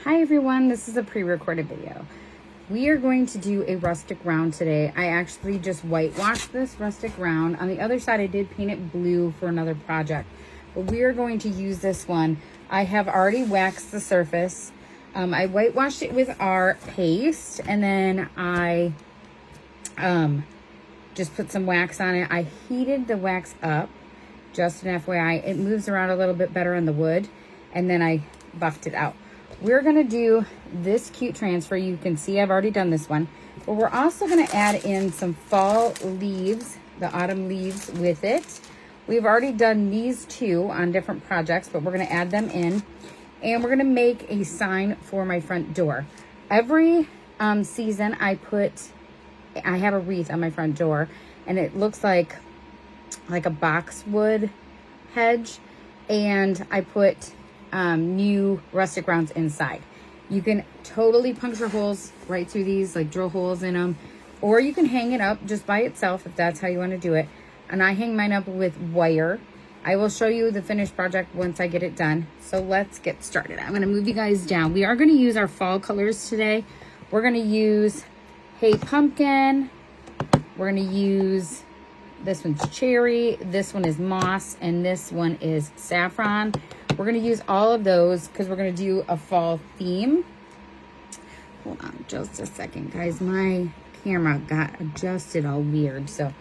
Hi everyone, this is a pre-recorded video. We are going to do a rustic round today. I actually just whitewashed this rustic round. On the other side, I did paint it blue for another project, but we are going to use this one. I have already waxed the surface. I whitewashed it with our paste, and then I just put some wax on it. I heated the wax up, just an FYI. It moves around a little bit better on the wood, and then I buffed it out. We're gonna do this cute transfer. You can see I've already done this one, but we're also gonna add in some fall leaves, the autumn leaves with it. We've already done these two on different projects, but we're gonna add them in, and we're gonna make a sign for my front door. Every season I have a wreath on my front door, and it looks like a boxwood hedge, and I put new rustic rounds inside. You can totally puncture holes right through these, like drill holes in them, or you can hang it up just by itself if that's how you want to do it. And I hang mine up with wire. I will show you the finished project once I get it done. So let's get started. I'm going to move you guys down. We are going to use our fall colors today. We're going to use Hey Pumpkin. We're going to use, this one's cherry, this one is moss, and this one is saffron. We're going to use all of those because we're going to do a fall theme. Hold on just a second, guys. My camera got adjusted all weird, so I'm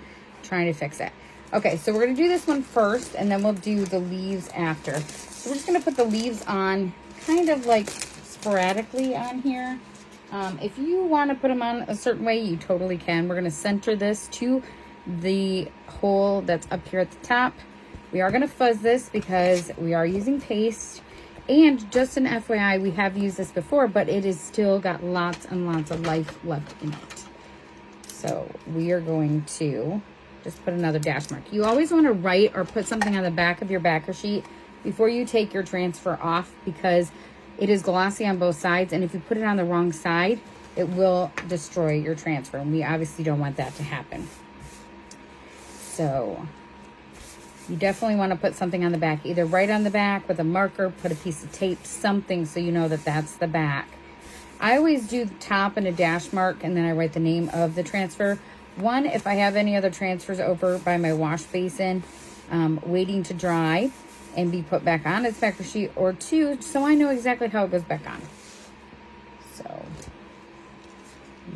trying to fix it. Okay, so we're going to do this one first, and then we'll do the leaves after. So we're just going to put the leaves on kind of like sporadically on here. If you want to put them on a certain way, you totally can. We're going to center this to the hole that's up here at the top. We are going to fuzz this because we are using paste. And just an FYI, we have used this before, but it has still got lots and lots of life left in it. So we are going to just put another dash mark. You always want to write or put something on the back of your backer sheet before you take your transfer off, because it is glossy on both sides. And if you put it on the wrong side, it will destroy your transfer. And we obviously don't want that to happen. So you definitely want to put something on the back, either right on the back with a marker, put a piece of tape, something so you know that that's the back. I always do the top and a dash mark, and then I write the name of the transfer. One, if I have any other transfers over by my wash basin, waiting to dry and be put back on its backer sheet, or two, so I know exactly how it goes back on. So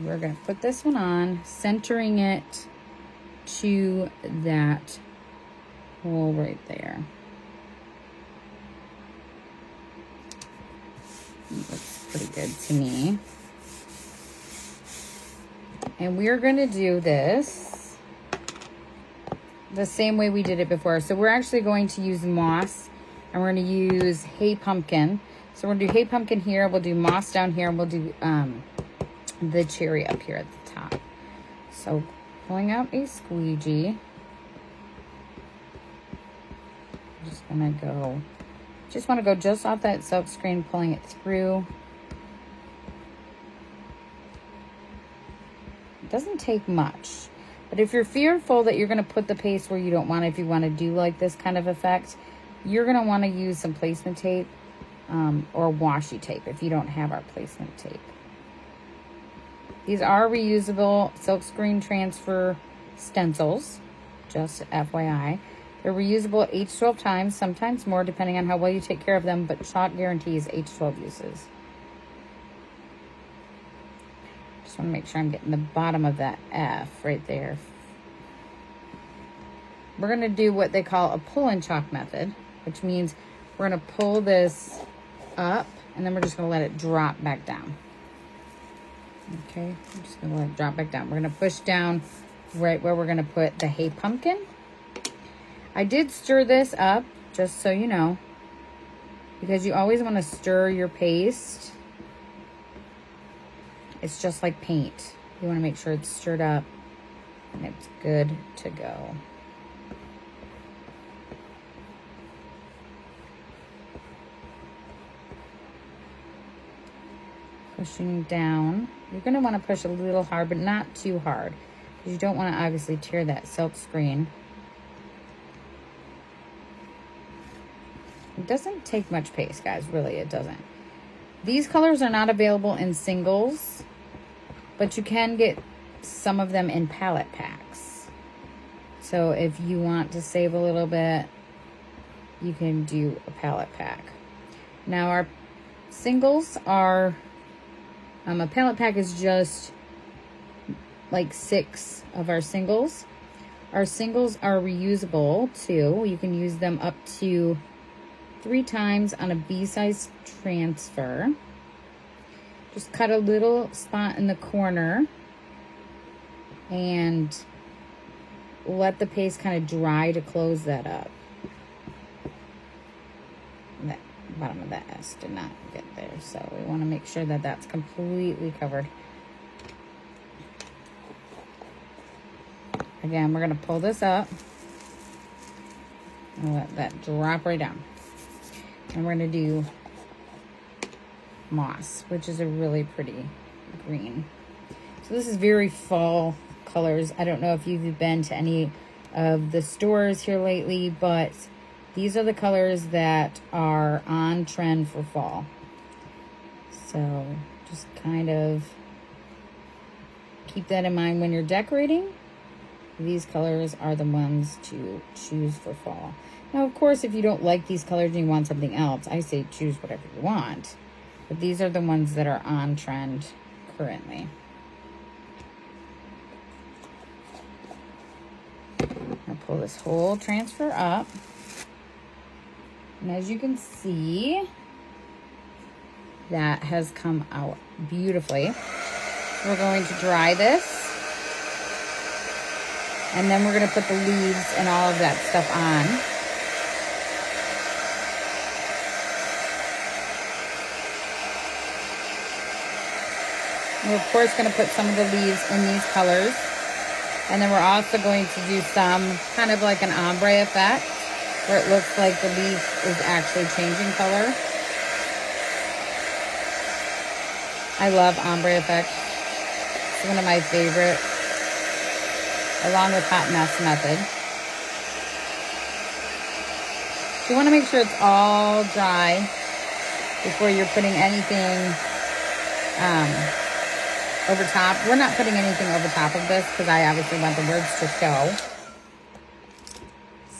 we're going to put this one on, centering it to that hole right there. Looks pretty good to me. And we're going to do this the same way we did it before. So we're actually going to use moss, and we're going to use Hey Pumpkin. So we're going to do Hey Pumpkin here, we'll do moss down here, and we'll do the cherry up here at the top. So pulling out a squeegee. Just want to go just off that silk screen, pulling it through. It doesn't take much, but if you're fearful that you're going to put the paste where you don't want it, if you want to do like this kind of effect, you're going to want to use some placement tape or washi tape if you don't have our placement tape. These are reusable silkscreen transfer stencils, just FYI. They're reusable 8 to 12 times, sometimes more depending on how well you take care of them, but chalk guarantees 8 to 12 uses. Just want to make sure I'm getting the bottom of that F right there. We're going to do what they call a pull and chalk method, which means we're going to pull this up, and then we're just going to let it drop back down. Okay, I'm just going to let it drop back down. We're going to push down right where we're going to put the Hey Pumpkin. I did stir this up, just so you know, because you always want to stir your paste. It's just like paint. You want to make sure it's stirred up and it's good to go. Pushing down. You're going to want to push a little hard, but not too hard, because you don't want to obviously tear that silk screen. It doesn't take much paste, guys. Really, it doesn't. These colors are not available in singles, but you can get some of them in palette packs. So if you want to save a little bit, you can do a palette pack. Now our singles are, a palette pack is just like 6 of our singles. Our singles are reusable too. You can use them up to 3 times on a B-size transfer. Just cut a little spot in the corner and let the paste kind of dry to close that up. That bottom of that S did not get there, so we want to make sure that that's completely covered. Again, we're going to pull this up and let that drop right down. And we're going to do moss, which is a really pretty green. So this is very fall colors. I don't know if you've been to any of the stores here lately, but these are the colors that are on trend for fall. So just kind of keep that in mind when you're decorating. These colors are the ones to choose for fall. Now, of course, if you don't like these colors and you want something else, I say choose whatever you want. But these are the ones that are on trend currently. I'll pull this whole transfer up. And as you can see, that has come out beautifully. We're going to dry this. And then we're going to put the leaves and all of that stuff on. We're, of course, going to put some of the leaves in these colors. And then we're also going to do some kind of like an ombre effect, where it looks like the leaf is actually changing color. I love ombre effect. It's one of my favorites, along with hot mess method. You want to make sure it's all dry before you're putting anything over top. We're not putting anything over top of this because I obviously want the words to show.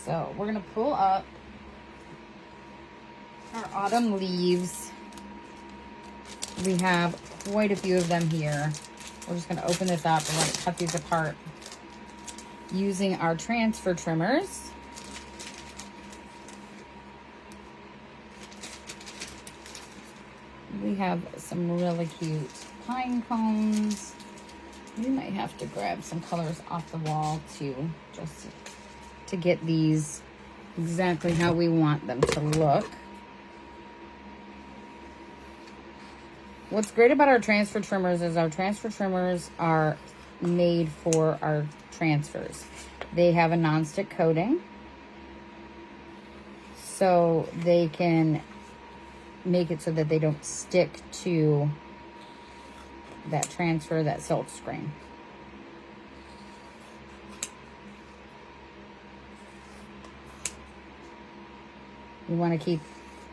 So we're going to pull up our autumn leaves. We have quite a few of them here. We're just going to open this up and let it cut these apart using our transfer trimmers. We have some really cute pine cones. We might have to grab some colors off the wall too, just to get these exactly how we want them to look. What's great about our transfer trimmers is our transfer trimmers are made for our transfers. They have a non-stick coating, so they can make it so that they don't stick to that transfer, that silk screen. You want to keep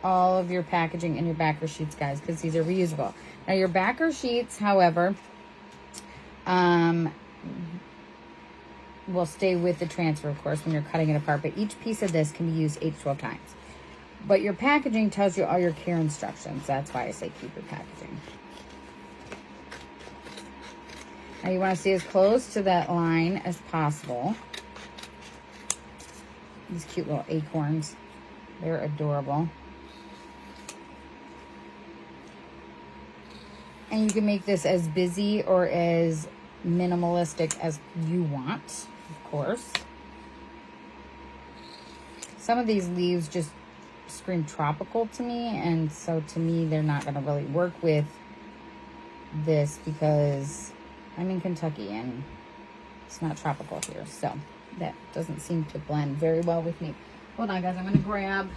all of your packaging in your backer sheets, guys, because these are reusable. Now, your backer sheets, however, will stay with the transfer, of course, when you're cutting it apart. But each piece of this can be used 8 to 12 times. But your packaging tells you all your care instructions. That's why I say keep your packaging. Now, you want to stay as close to that line as possible. These cute little acorns. They're adorable. And you can make this as busy or as minimalistic as you want, of course. Some of these leaves just scream tropical to me, and so to me they're not going to really work with this because I'm in Kentucky and it's not tropical here, so that doesn't seem to blend very well with me. Hold on, guys. I'm going to grab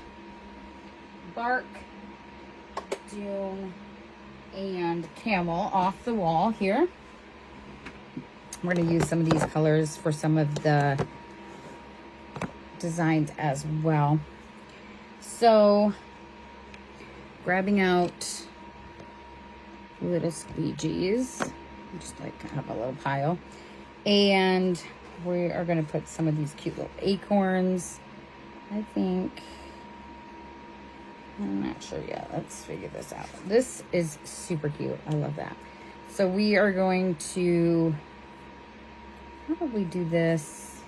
bark, dune, and camel off the wall here. We're going to use some of these colors for some of the designs as well. So, grabbing out little squeegees. Just like have a little pile. And we are going to put some of these cute little acorns. I think, I'm not sure yet. Let's figure this out. This is super cute. I love that. So we are going to probably do this.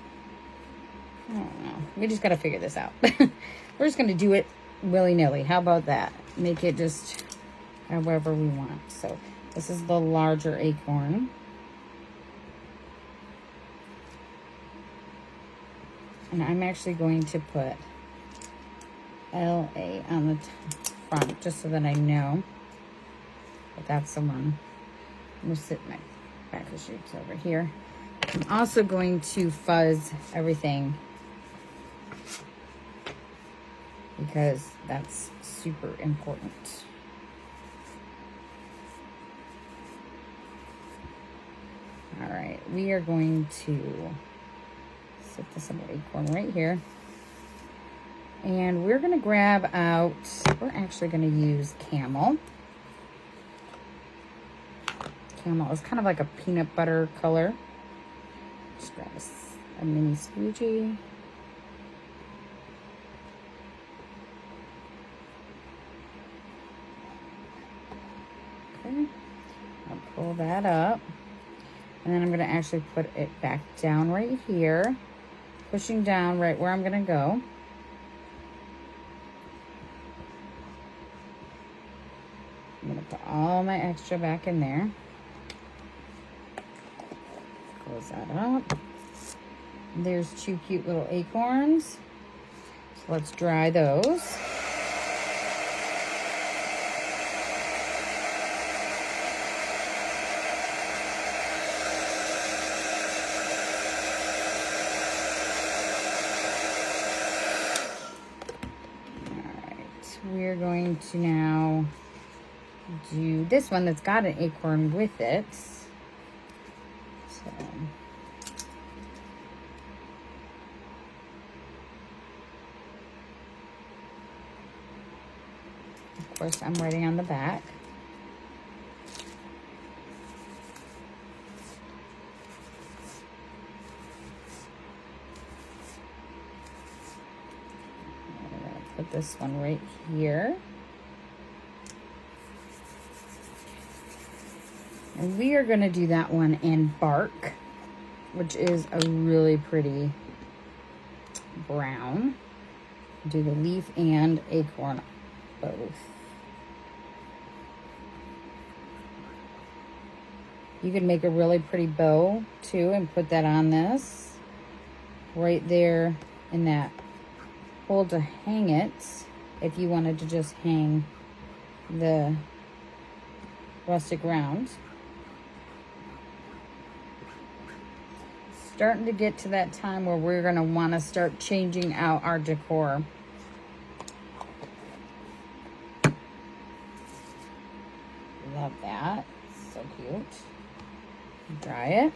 I don't know. We just got to figure this out. We're just going to do it willy-nilly. How about that? Make it just however we want. So this is the larger acorn. And I'm actually going to put LA on the front just so that I know that that's the one. I'm going to sit my back of shapes over here. I'm also going to fuzz everything because that's super important. All right, we are going to set this little acorn right here. And we're going to grab out, we're actually going to use camel. Camel is kind of like a peanut butter color. Just grab a mini squeegee. Okay, I'll pull that up. And then I'm going to actually put it back down right here, pushing down right where I'm going to go. I'm going to put all my extra back in there. Close that up. And there's two cute little acorns. So let's dry those. We're going to now do this one that's got an acorn with it. So, of course, I'm writing on the back. Put this one right here. And we are going to do that one in bark, which is a really pretty brown. Do the leaf and acorn both. You could make a really pretty bow too and put that on this right there in that hole to hang it, if you wanted to just hang the rustic round. Starting to get to that time where we're going to want to start changing out our decor. Love that. So cute. Dry it.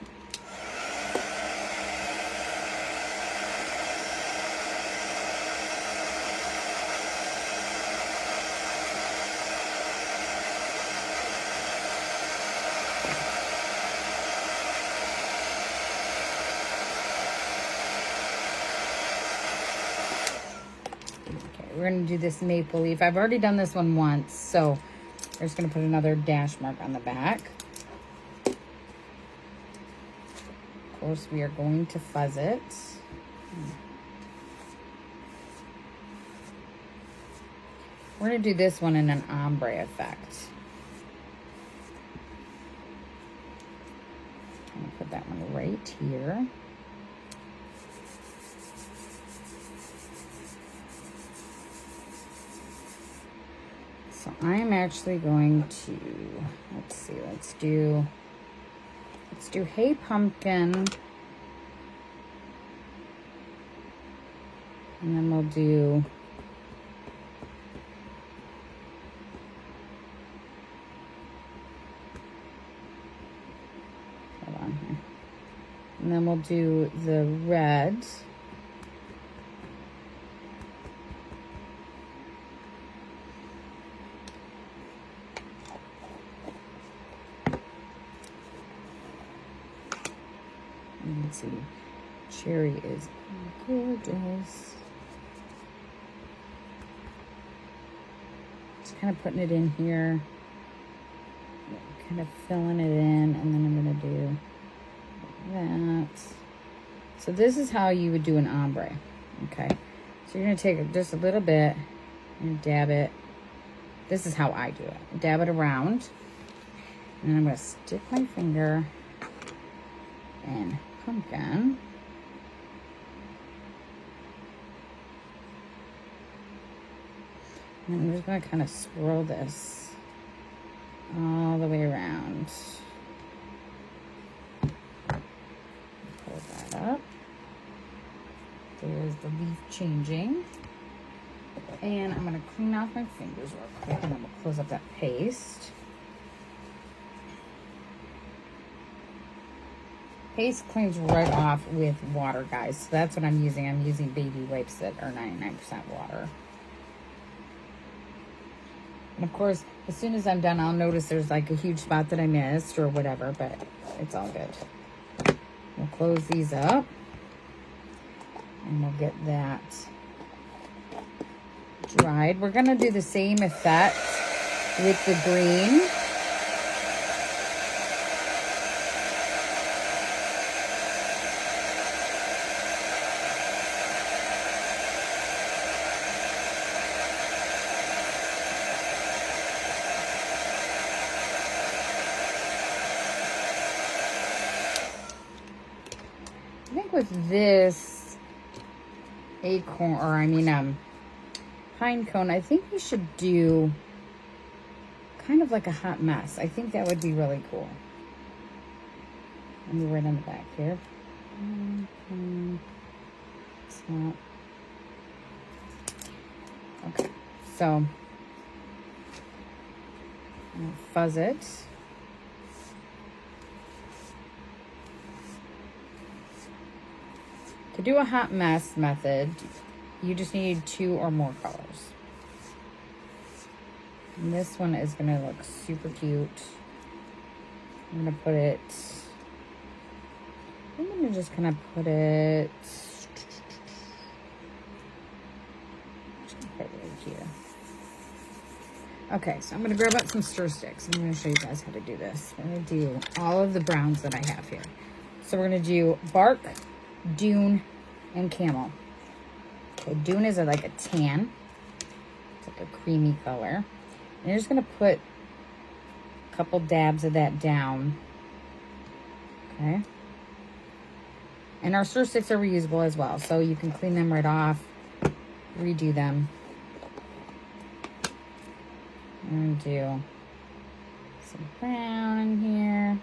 We're going to do this maple leaf. I've already done this one once, so we're just going to put another dash mark on the back. Of course, we are going to fuzz it. We're going to do this one in an ombre effect. I'm going to put that one right here. So I'm actually going to, let's see, let's do Hey Pumpkin. And then we'll do hold on here. And then we'll do the red. Let's see. Cherry is gorgeous. Just kind of putting it in here. Kind of filling it in, and then I'm going to do that. So this is how you would do an ombre. Okay. So you're going to take just a little bit and dab it. This is how I do it. Dab it around. And I'm going to stick my finger in pumpkin. And I'm just going to kind of swirl this all the way around. Pull that up. There's the leaf changing. And I'm going to clean off my fingers real quick, and then we'll close up that paste. Paste cleans right off with water, guys. So that's what I'm using. I'm using baby wipes that are 99% water. And of course, as soon as I'm done, I'll notice there's like a huge spot that I missed or whatever, but it's all good. We'll close these up. And we'll get that dried. We're going to do the same effect with the green. I think with this acorn, or I mean pine cone, I think we should do kind of like a hot mess. I think that would be really cool. Let me right on the back here. It's not. Okay, so I'm gonna fuzz it. To do a hot mess method, you just need 2 or more colors. And this one is going to look super cute. I'm going to put it, I'm going to just kind of put it, right here. Okay, so I'm going to grab out some stir sticks. I'm going to show you guys how to do this. I'm going to do all of the browns that I have here. So we're going to do bark, dune, and camel. Okay, dune is like a tan. It's like a creamy color. And you're just going to put a couple dabs of that down. Okay. And our stir sticks are reusable as well, so you can clean them right off, redo them. And do some brown in here.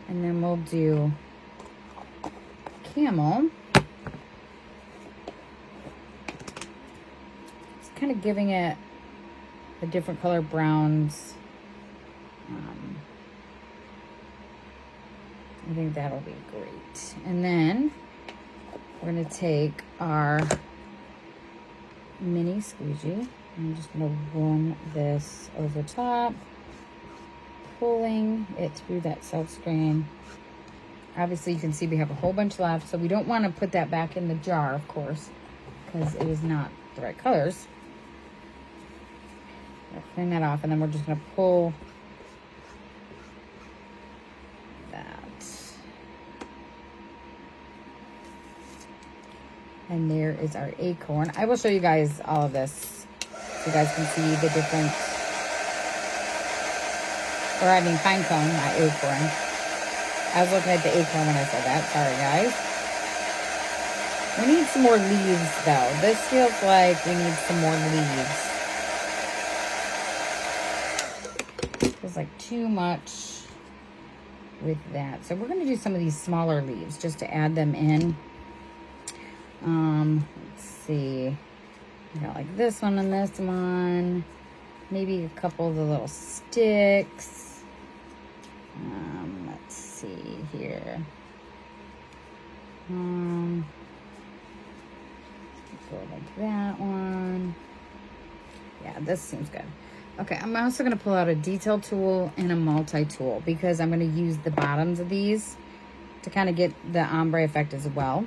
And then we'll do camel. It's kind of giving it a different color browns. I think that'll be great. And then we're going to take our mini squeegee. I'm just going to run this over top, pulling it through that silk screen. Obviously, you can see we have a whole bunch left, so we don't want to put that back in the jar, of course, because it is not the right colors. We'll clean that off, and then we're just going to pull that. And there is our acorn. I will show you guys all of this so you guys can see the different, or I mean pine cone, not acorn. I was looking at the acorn when I said that. Sorry, guys. We need some more leaves, though. This feels like we need some more leaves. Feels like too much with that. So we're going to do some of these smaller leaves just to add them in. Let's see. We got like this one and this one. Maybe a couple of the little sticks. Let's see here. Go like that one. Yeah, this seems good. Okay, I'm also going to pull out a detail tool and a multi-tool because I'm going to use the bottoms of these to kind of get the ombre effect as well.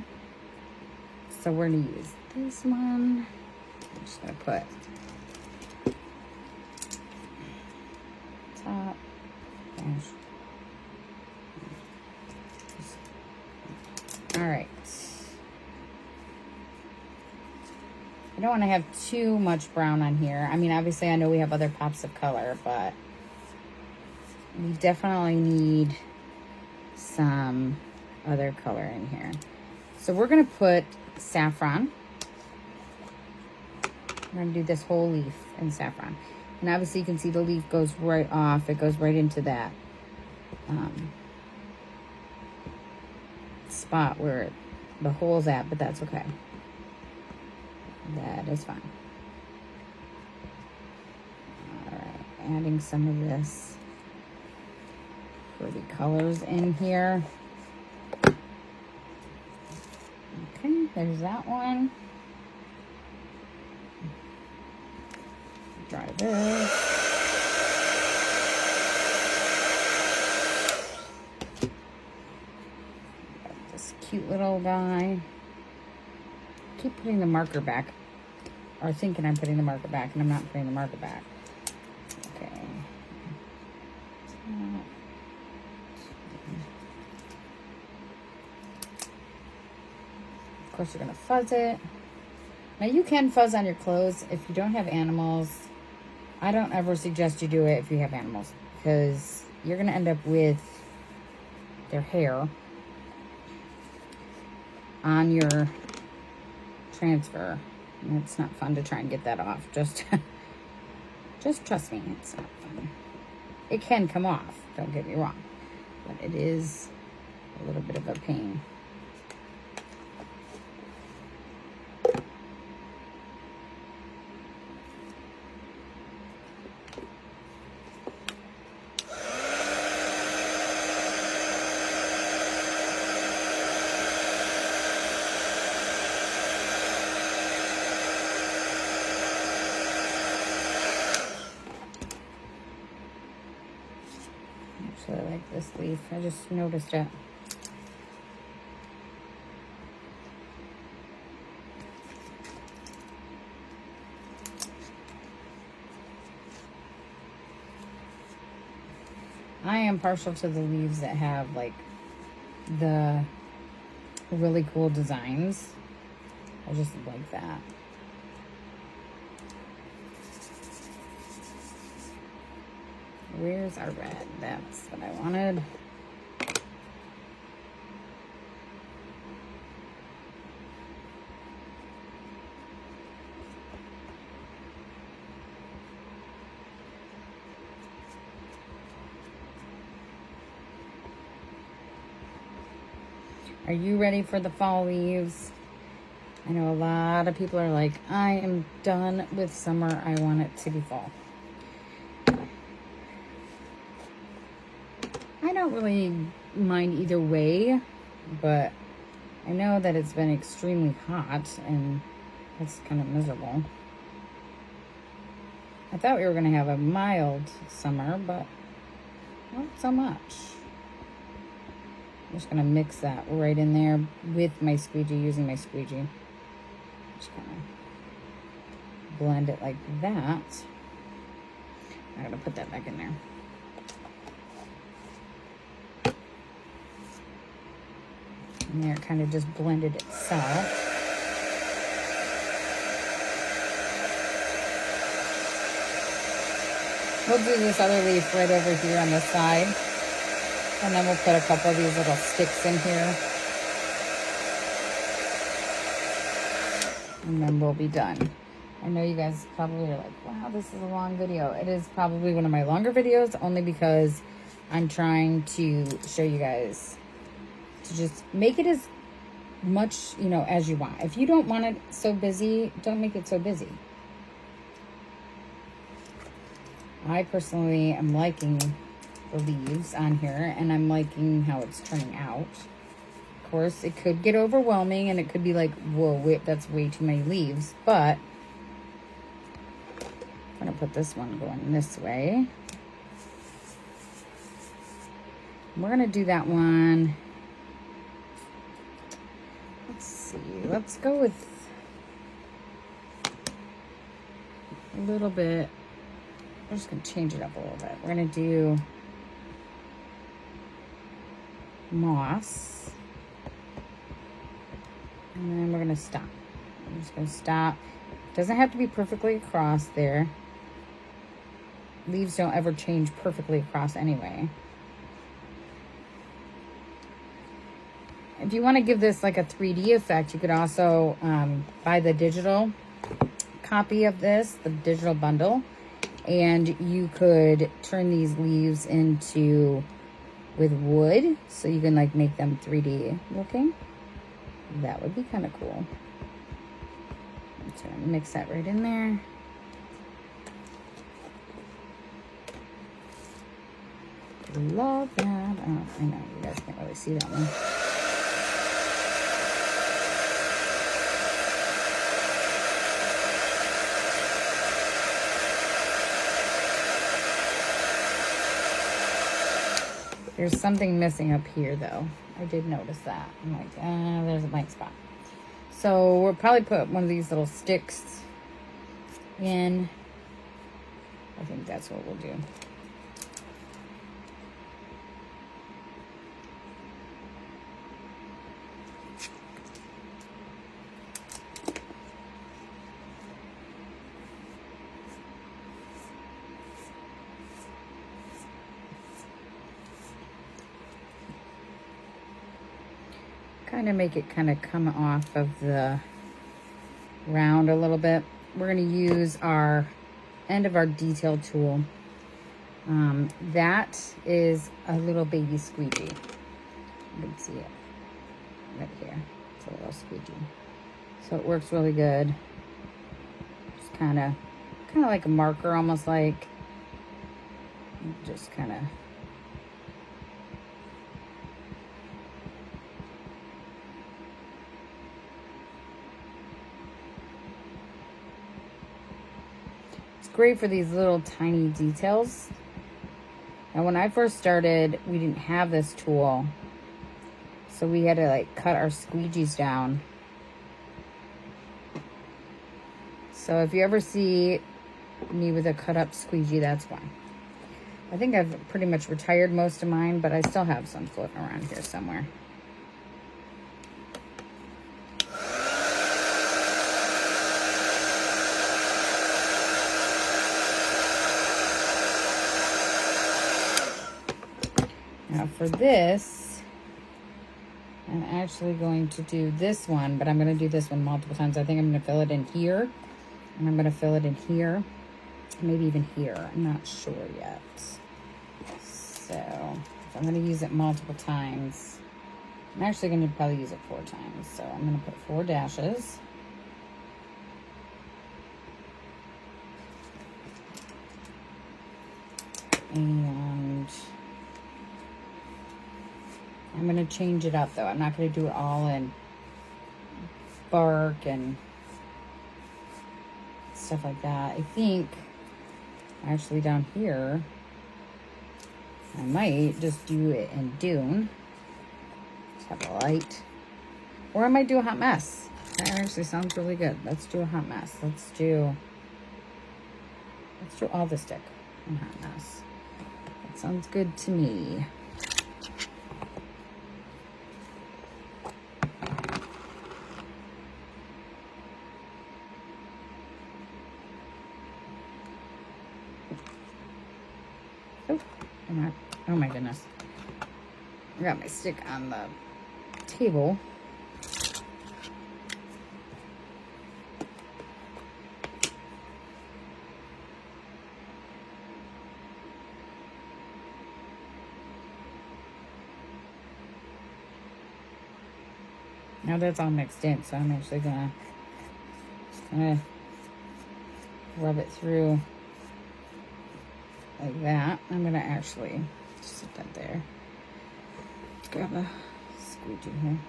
So we're going to use this one. I'm just going to put top, finish. All right. I don't want to have too much brown on here. I mean, obviously I know we have other pops of color, but we definitely need some other color in here. So we're going to put saffron. We're going to do this whole leaf in saffron. And obviously you can see the leaf goes right off. It goes right into that spot where the hole's at, but that's okay. That is fine. All right, adding some of this pretty colors in here. Okay, there's that one. Dry this. Got this cute little guy. Keep putting the marker back, or thinking I'm putting the marker back, and I'm not putting the marker back. Okay. Of course, you're gonna fuzz it. Now you can fuzz on your clothes if you don't have animals. I don't ever suggest you do it if you have animals, because you're gonna end up with their hair on your transfer, and it's not fun to try and get that off. Just trust me, it's not fun. It can come off, don't get me wrong, but it is a little bit of a pain. Actually, I like this leaf. I just noticed it. I am partial to the leaves that have like the really cool designs. I just like that. Where's our red? That's what I wanted. Are you ready for the fall leaves? I know a lot of people are like, I am done with summer. I want it to be fall. I don't really mind either way, but I know that it's been extremely hot and it's kind of miserable. I thought we were going to have a mild summer, but not so much. I'm just going to mix that right in there with my squeegee, using my squeegee. Just kind of blend it like that. I'm going to put that back in there. And there it kind of just blended itself. We'll do this other leaf right over here on the side. And then we'll put a couple of these little sticks in here. And then we'll be done. I know you guys probably are like, wow, this is a long video. It is probably one of my longer videos, only because I'm trying to show you guys to just make it as much, you know, as you want. If you don't want it so busy, don't make it so busy. I personally am liking the leaves on here, and I'm liking how it's turning out. Of course, it could get overwhelming, and it could be like, whoa, wait, that's way too many leaves, but I'm gonna put this one going this way. We're gonna do that one. Let's see, let's go with a little bit. We're just gonna change it up a little bit. We're gonna do moss. And then we're gonna stop. I'm just gonna stop. Doesn't have to be perfectly across there. Leaves don't ever change perfectly across anyway. If you want to give this like a 3D effect, you could also buy the digital copy of this, the digital bundle, and you could turn these leaves into with wood, so you can like make them 3D looking. That would be kind of cool. I'm just gonna mix that right in there. Love that. Oh, I know you guys can't really see that one. There's something missing up here, though. I did notice that. I'm like, there's a blank spot. So we'll probably put one of these little sticks in. I think that's what we'll do. Kind of make it kind of come off of the round a little bit. We're going to use our end of our detail tool. That is a little baby squeegee. You can see it right here. It's a little squeegee. So it works really good. Just kind of like a marker, almost like. Just kind of. Great for these little tiny details. Now when I first started, we didn't have this tool, so we had to like cut our squeegees down. So if you ever see me with a cut up squeegee, that's why. I think I've pretty much retired most of mine, but I still have some floating around here somewhere. Now for this, I'm actually going to do this one, but I'm going to do this one multiple times. I think I'm going to fill it in here, and I'm going to fill it in here, maybe even here. I'm not sure yet. So I'm going to use it multiple times. I'm actually going to probably use it 4 times. So I'm going to put 4 dashes. And I'm going to change it up, though. I'm not going to do it all in bark and stuff like that. I think, actually down here, I might just do it in Dune. Just have a light. Or I might do a hot mess. That actually sounds really good. Let's do a hot mess. Let's do all the stick and hot mess. That sounds good to me. Oh my goodness. I got my stick on the table. Now that's all mixed in, so I'm actually gonna rub it through like that. I'm gonna actually sit that there. Let's grab a squeegee here.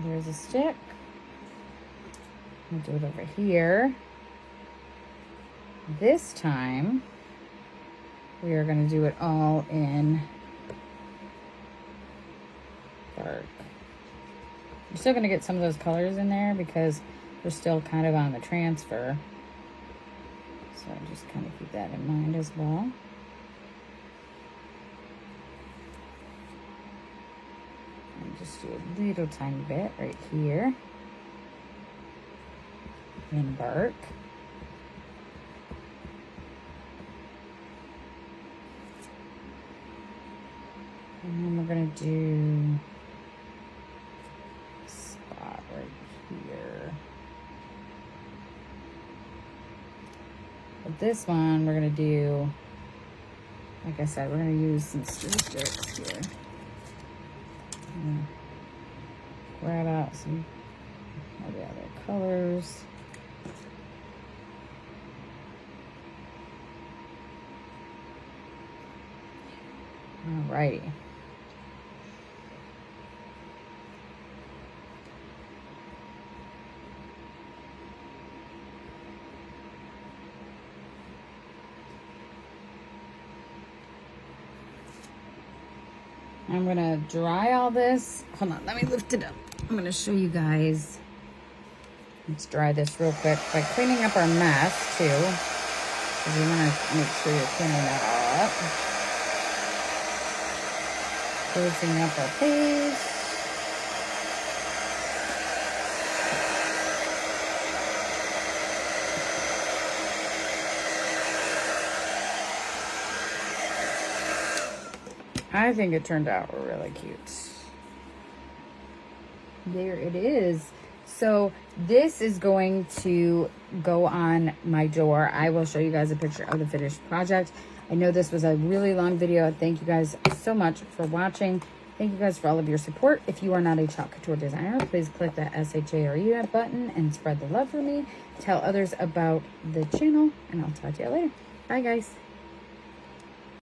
There's a stick. I'll do it over here. This time, we are going to do it all in dark. I'm still going to get some of those colors in there because we're still kind of on the transfer. So just kind of keep that in mind as well. And just do a little tiny bit right here in bark. And then we're going to do a spot right here. But this one, we're going to do, like I said, we're going to use some sticks here. Grab out some of the other colors. Alrighty. I'm gonna dry all this. Hold on, let me lift it up. I'm gonna show you guys. Let's dry this real quick by cleaning up our mess too. Because you wanna make sure you're cleaning that all up. Closing up our page. I think it turned out really cute. There it is. So this is going to go on my door. I will show you guys a picture of the finished project. I know this was a really long video. Thank you guys so much for watching. Thank you guys for all of your support. If you are not a Chalk Couture designer, please click that SHARU button and spread the love for me. Tell others about the channel, and I'll talk to you later. Bye, guys.